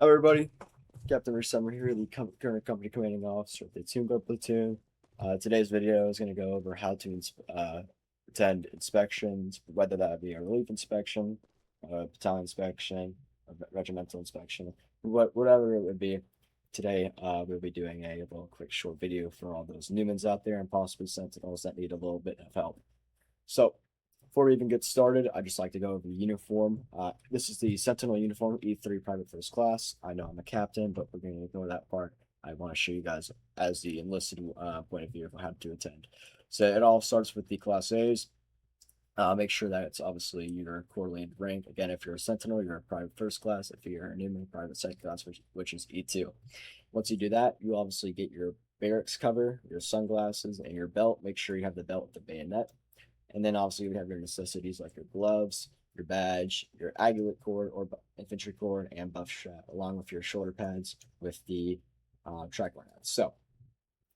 Hello, everybody. Captain Rhysemery here, the current company commanding officer of the Platoon. Today's video is going to go over how to attend inspections, whether that be a relief inspection, a battalion inspection, a regimental inspection, whatever it would be. Today, we'll be doing a little quick short video for all those Newmans out there and possibly Sentinels that need a little bit of help. So, before we even get started, I'd just like to go over the uniform. This is the Sentinel uniform, E3 Private First Class. I know I'm a captain, but we're going to ignore that part. I want to show you guys as the enlisted point of view of how to attend. So it all starts with the Class A's. Make sure that it's obviously your correlated rank. Again, if you're a Sentinel, you're a Private First Class. If you're a Newman, Private Second Class, which is E2. Once you do that, you obviously get your barracks cover, your sunglasses, and your belt. Make sure you have the belt with the bayonet. And then obviously you have your necessities like your gloves, your badge, your agulate cord or infantry cord, and buff strap, along with your shoulder pads with the trackline hats. So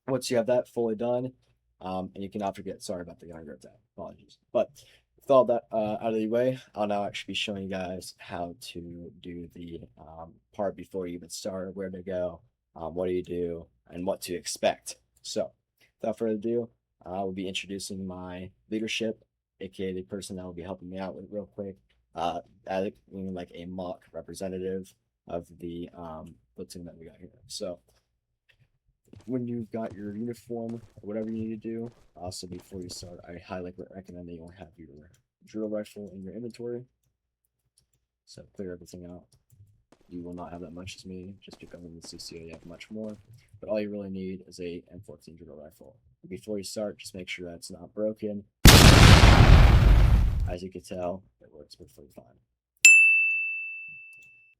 once you have that fully done, and you cannot forget, sorry about the undergrowth tab, apologies. But with all that out of the way, I'll now actually be showing you guys how to do the part before you even start, where to go, what do you do, and what to expect. So without further ado, I will be introducing my leadership, aka the person that will be helping me out with real quick, like a mock representative of the platoon that we got here. So when you've got your uniform or whatever you need to do, also before you start, I highly recommend that you have your drill rifle in your inventory. So clear everything out. You will not have that much as me, just because in the CCO you have much more. But all you really need is a M14 drill rifle. Before you start, just make sure that's not broken. As you can tell, it works perfectly fine.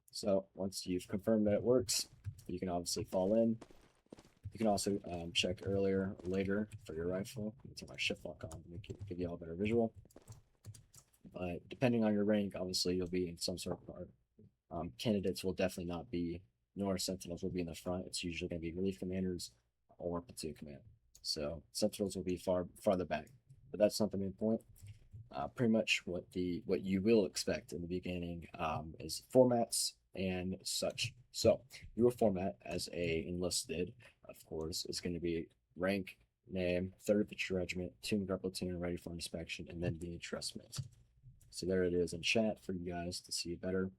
So once you've confirmed that it works, you can obviously fall in. You can also check earlier or later for your rifle. Let me turn my shift lock on to give you all a better visual. But depending on your rank, obviously you'll be in some sort of part. Candidates will definitely not be, nor Sentinels will be in the front. It's usually going to be relief commanders or platoon command. So Sentinels will be farther back, but that's not the main point. Pretty much what you will expect in the beginning is formats and such. So your format as a enlisted, of course, is going to be rank, name, 3rd Infantry Regiment, Guard platoon, ready for inspection, and then the addressment. So there it is in chat for you guys to see better.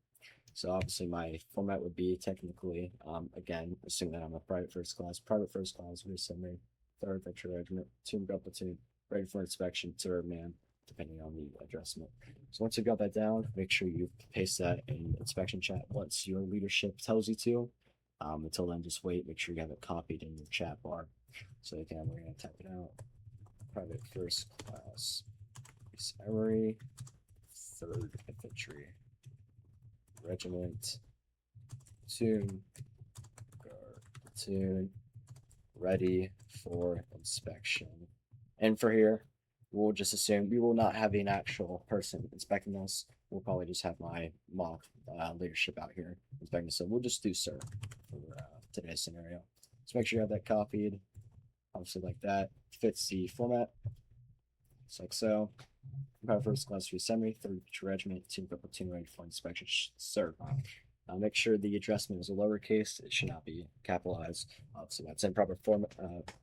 So obviously my format would be technically, again, assuming that I'm a Private First Class, rhysemery, 3rd Infantry Regiment, Guard platoon, ready for inspection, 3rd man, depending on the addressment. So once you've got that down, make sure you paste that in inspection chat once your leadership tells you to. Until then, just wait, make sure you have it copied in your chat bar. So again, we're going to type it out. Private First Class, rhysemery, 3rd Infantry Regiment, Guard platoon, ready for inspection. And for here, we'll just assume we will not have an actual person inspecting us. We'll probably just have my mock leadership out here inspecting us. So we'll just do sir for today's scenario. So make sure you have that copied, obviously like that. Fits the format, just like so. Private First Class Rhysemery, 3rd Regiment, Guard platoon, ready for inspection, sir. Make sure the addressment is a lowercase. It should not be capitalized. So that's in proper form,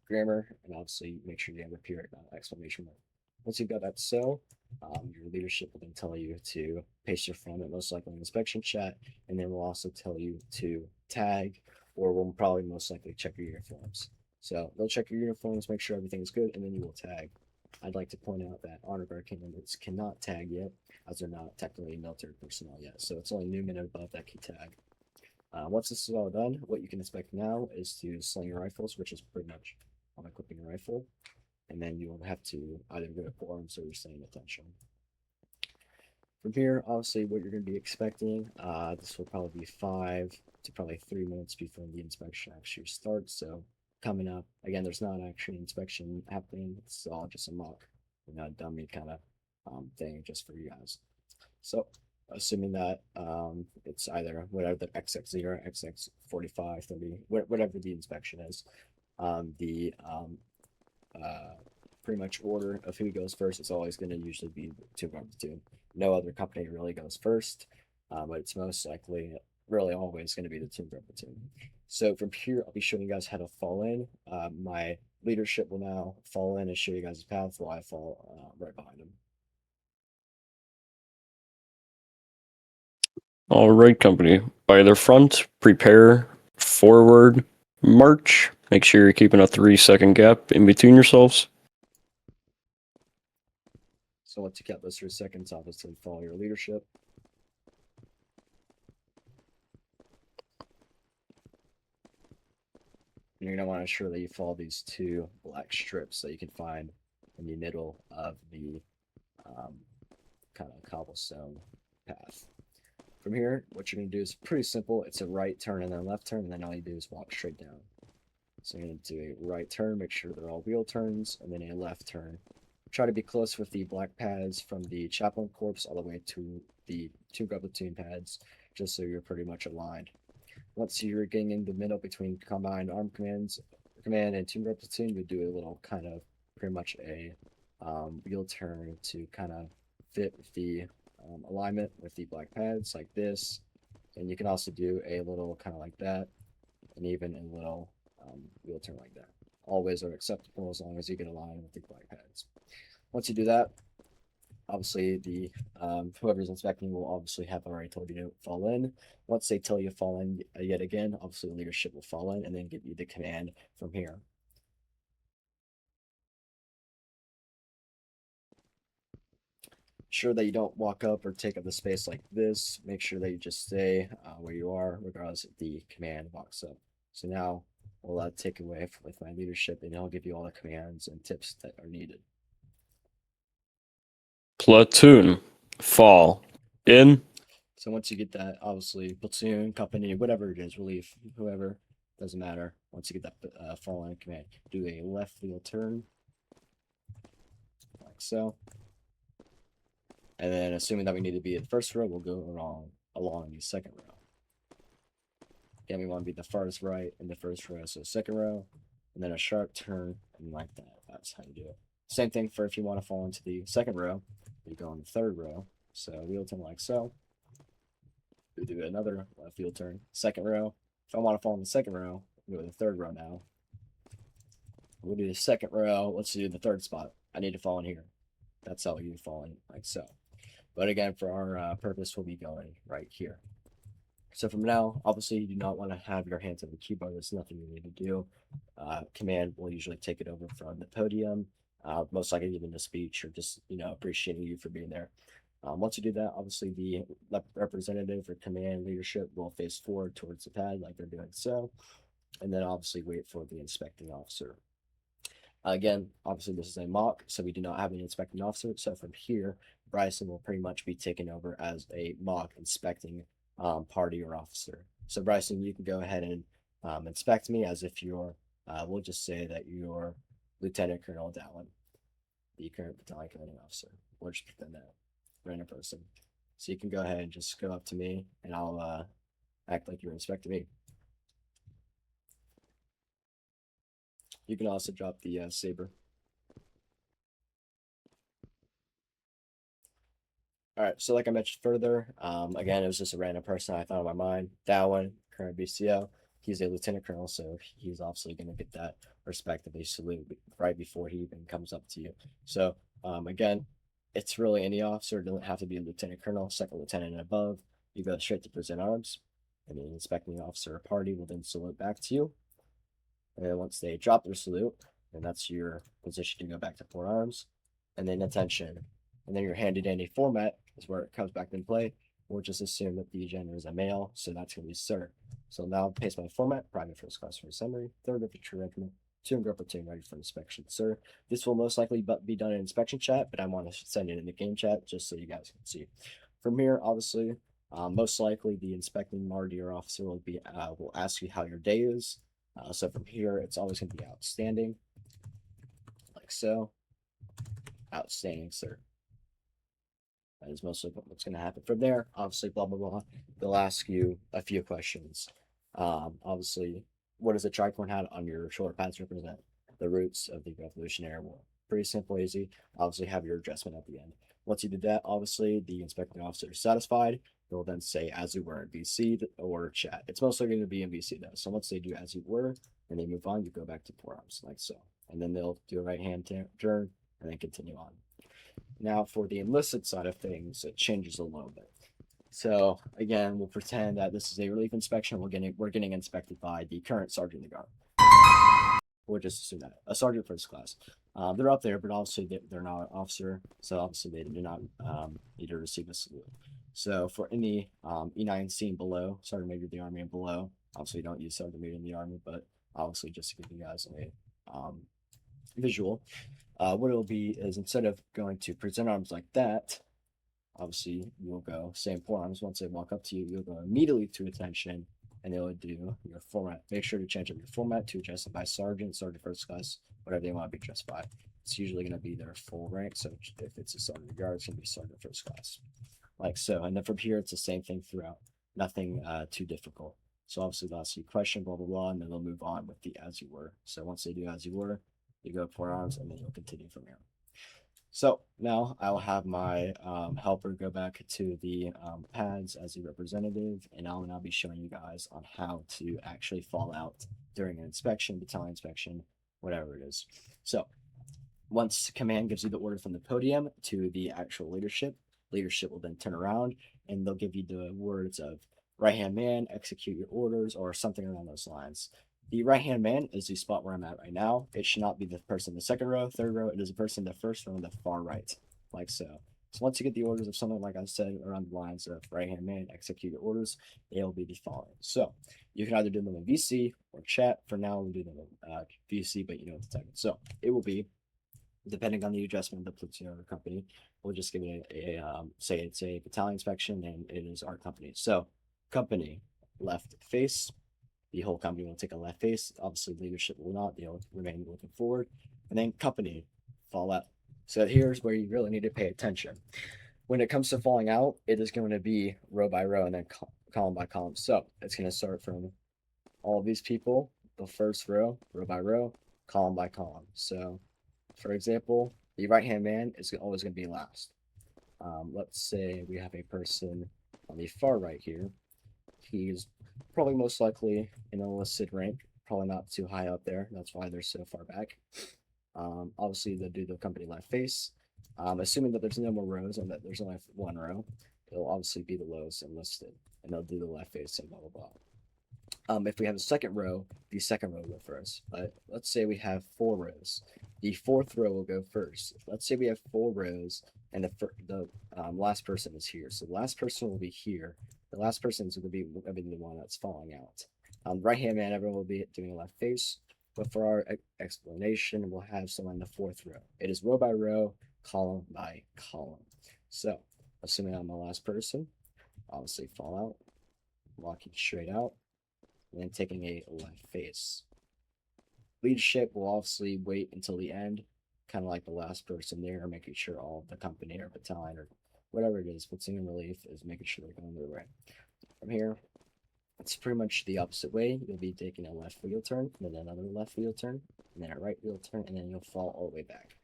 grammar, and obviously make sure you have a period, exclamation mark. Once you've got that your leadership will then tell you to paste your format, most likely in inspection chat, and then we'll also tell you to tag, or we'll probably most likely check your uniforms. So they'll check your uniforms, make sure everything is good, and then you will tag. I'd like to point out that Honor Guard candidates cannot tag yet, as they're not technically military personnel yet. So it's only Newman and above that can tag. Once this is all done, what you can expect now is to sling your rifles, which is pretty much on equipping a rifle. And then you will have to either go to forms or you're staying attention. From here, obviously, what you're going to be expecting, this will probably be 5 to probably 3 minutes before the inspection actually starts. So coming up, again, there's not actually an inspection happening. It's all just a mock, dummy kind of thing just for you guys. So assuming that it's either whatever the XX0, XX45, 30, whatever the inspection is, pretty much order of who goes first is always going to usually be Guard platoon. No other company really goes first, but it's most likely really always going to be the team grub platoon. So from here, I'll be showing you guys how to fall in. My leadership will now fall in and show you guys the path while I fall right behind him. All right, company. By their front, prepare, forward, march. Make sure you're keeping a 3-second gap in between yourselves. So once you count those 3 seconds, obviously follow your leadership. And you're going to want to ensure that you follow these 2 black strips that you can find in the middle of the kind of cobblestone path. From here, what you're going to do is pretty simple. It's a right turn and then a left turn, and then all you do is walk straight down. So you're going to do a right turn, make sure they're all wheel turns, and then a left turn. Try to be close with the black pads from the chaplain corpse all the way to the 2 grub platoon pads, just so you're pretty much aligned. Once you're getting in the middle between combined arm command and 2 grub platoon, you do a little kind of pretty much a wheel turn to kind of fit with the alignment with the black pads like this. And you can also do a little kind of like that, and even a little wheel turn like that. Always are acceptable as long as you get aligned with the black pads. Once you do that, obviously the whoever's inspecting will obviously have already told you to fall in. Once they tell you to fall in yet again, obviously the leadership will fall in and then give you the command from here. Sure that you don't walk up or take up the space like this. Make sure that you just stay where you are, regardless if the command walks up. So now we'll take away with my leadership, and I'll give you all the commands and tips that are needed. Platoon, fall in. So once you get that, obviously platoon, company, whatever it is, relief, whoever, doesn't matter. Once you get that fall in command, do a left wheel turn like so. And then assuming that we need to be at the first row, we'll go along the second row. Again, we want to be the farthest right in the first row, so second row, and then a sharp turn, and like that. That's how you do it. Same thing for if you want to fall into the second row, you go in the third row. So wheel turn like so. We do another left wheel turn, second row. If I want to fall in the second row, we'll go to the third row now. We'll do the second row. Let's do the third spot. I need to fall in here. That's how you fall in, like so. But again, for our purpose, we'll be going right here. So from now, obviously, you do not want to have your hands on the keyboard. There's nothing you need to do. Command will usually take it over from the podium, most likely giving a speech or just appreciating you for being there. Once you do that, obviously the representative or command leadership will face forward towards the pad like they're doing so, and then obviously wait for the inspecting officer. Again, obviously this is a mock, so we do not have an inspecting officer. So from here, Bryson will pretty much be taken over as a mock inspecting party or officer. So Bryson, you can go ahead and inspect me as if you're, we'll just say that you're Lieutenant Colonel Dallin, the current battalion commanding officer. We'll just pretend that random person. So you can go ahead and just go up to me, and I'll act like you're inspecting me. You can also drop the saber. All right, so like I mentioned further, again, it was just a random person I thought in my mind. That one, current BCO, he's a lieutenant colonel, so he's obviously going to get that respect of a salute right before he even comes up to you. So again, it's really any officer. It doesn't have to be a lieutenant colonel, second lieutenant and above. You go straight to present arms, and the inspecting officer or party will then salute back to you. And then once they drop their salute, then that's your position to go back to port arms, and then attention. And then you're handed in a format is where it comes back into play. We'll just assume that the gender is a male, so that's going to be sir. So now paste my format, private first class for summary, third infantry regiment, 2 grub platoon ready for inspection, sir. This will most likely be done in inspection chat, but I want to send it in the game chat just so you guys can see. From here, obviously, most likely the inspecting Marty or officer will ask you how your day is. So from here, it's always going to be outstanding, like so. Outstanding, sir. That is mostly what's going to happen. From there, obviously, blah, blah, blah. They'll ask you a few questions. Obviously, what does the tricorn hat on your shoulder pads represent? The roots of the Revolutionary War. Pretty simple, easy. Obviously, have your adjustment at the end. Once you did that, obviously, the inspecting officer is satisfied. they'll then say as you were in VC or chat. It's mostly going to be in VC though. So once they do as you were and they move on, you go back to forearms like so. And then they'll do a right hand turn and then continue on. Now for the enlisted side of things, it changes a little bit. So again, we'll pretend that this is a relief inspection. We're getting inspected by the current sergeant of the guard. We'll just assume that a sergeant first class. They're up there, but obviously they're not an officer, so obviously they do not need to receive a salute. So for any E9 scene below, Sergeant Major of the Army and below, obviously don't use Sergeant Major in the Army, but obviously just to give you guys a visual, what it'll be is instead of going to present arms like that, obviously you'll go same forearms. Once they walk up to you, you'll go immediately to attention, and they'll do your format. Make sure to change up your format to adjust it by sergeant, sergeant first class, whatever they want to be addressed by. It's usually going to be their full rank. So if it's a sergeant guard, it's going to be sergeant first class, like so. And then from here, it's the same thing throughout. Nothing too difficult. So obviously they'll ask you a question, blah, blah, blah, and then they'll move on with the as you were. So once they do as you were, you go forearms, and then you'll continue from here. So now I will have my helper go back to the pads as a representative, and I'll now be showing you guys on how to actually fall out during an inspection, battalion inspection, whatever it is. So once command gives you the order from the podium to the actual leadership, leadership will then turn around and they'll give you the words of right-hand man, execute your orders, or something along those lines. The right-hand man is the spot where I'm at right now. It should not be the person in the second row, third row. It is a person in the first row on the far right, like so. So once you get the orders of something, like I said, around the lines of right-hand man, execute your orders, they will be the following. So you can either do them in VC or chat. For now, we'll do them in VC, but you know what to type. So it will be, depending on the adjustment of the platoon or company, we'll just give it say it's a battalion inspection and it is our company. So company, left face. The whole company will take a left face. Obviously, leadership will not. They'll remain looking forward. And then company, fall out. So here's where you really need to pay attention. When it comes to falling out, it is going to be row by row and then column by column. So it's going to start from all of these people, the first row, row by row, column by column. So, for example, the right-hand man is always going to be last. Let's say we have a person on the far right here. He's probably most likely an enlisted rank, probably not too high up there. That's why they're so far back. Obviously, they'll do the company left face. Assuming that there's no more rows and that there's only one row, it'll obviously be the lowest enlisted, and they'll do the left face and blah, blah, blah. If we have a second row, the second row will go first. But let's say we have 4 rows. The fourth row will go first. Let's say we have 4 rows, and the last person is here. So the last person will be here. The last person is going to be the one that's falling out. Right-hand man, everyone will be doing a left face. But for our explanation, we'll have someone in the 4th row. It is row by row, column by column. So, assuming I'm the last person, obviously fall out, walking straight out, and then taking a left face. Leadership will obviously wait until the end, kind of like the last person there, making sure all of the company or battalion or whatever it is, platoon relief is making sure they're going the right. From here, it's pretty much the opposite way. You'll be taking a left wheel turn, and then another left wheel turn, and then a right wheel turn, and then you'll fall all the way back.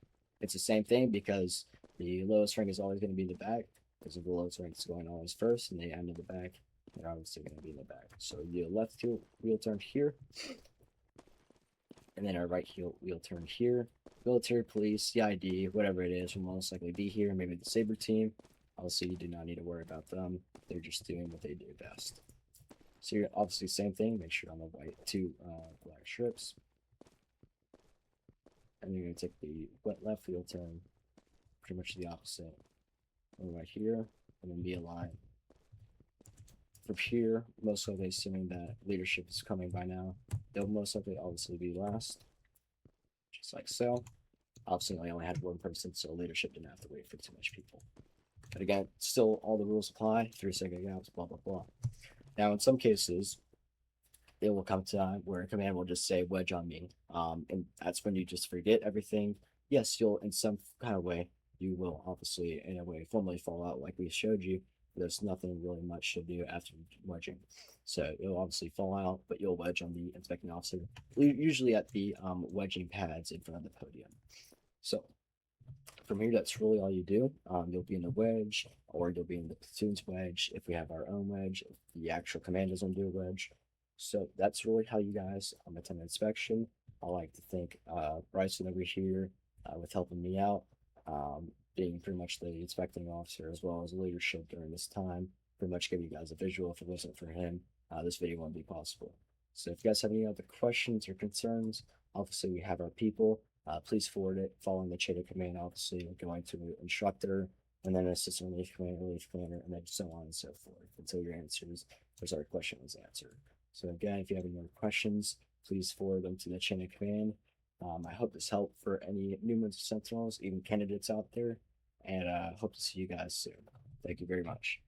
It's the same thing because the lowest rank is always going to be the back, because the lowest rank is going always first, and the end of the back, they're obviously going to be in the back. So you do a left wheel turn here, and then a right wheel turn here. Military, police, CID, whatever it is, will most likely be here. Maybe the Saber team. Obviously, you do not need to worry about them. They're just doing what they do best. So you're obviously same thing. Make sure on the white 2 black strips, and you're gonna take the left wheel turn, pretty much the opposite. And right here, and then be aligned. From here, most likely assuming that leadership is coming by now, they'll most likely obviously be last, just like so. Obviously, I only had 1 person, so leadership didn't have to wait for too much people. But again, still all the rules apply, 3-second gaps, blah, blah, blah. Now, in some cases, it will come to time where a command will just say wedge on me. And that's when you just forget everything. Yes, you'll, in some kind of way, you will obviously, in a way, formally fall out like we showed you. There's nothing really much to do after wedging. So you'll obviously fall out, but you'll wedge on the inspecting officer, usually at the wedging pads in front of the podium. So from here, that's really all you do. You'll be in the wedge, or you'll be in the platoon's wedge if we have our own wedge, if the actual commanders don't do a wedge. So that's really how you guys attend an inspection. I like to thank Bryson over here with helping me out, being pretty much the inspecting officer as well as leadership during this time. Pretty much give you guys a visual. If it wasn't for him, this video wouldn't be possible. So if you guys have any other questions or concerns, obviously we have our people. Please forward it following the chain of command, obviously going to instructor and then assistant relief commander, and then so on and so forth until your answers or our question is answered. So again, if you have any more questions, please forward them to the chain of command. I hope this helped for any new members of Sentinels, even candidates out there, and hope to see you guys soon. Thank you very much.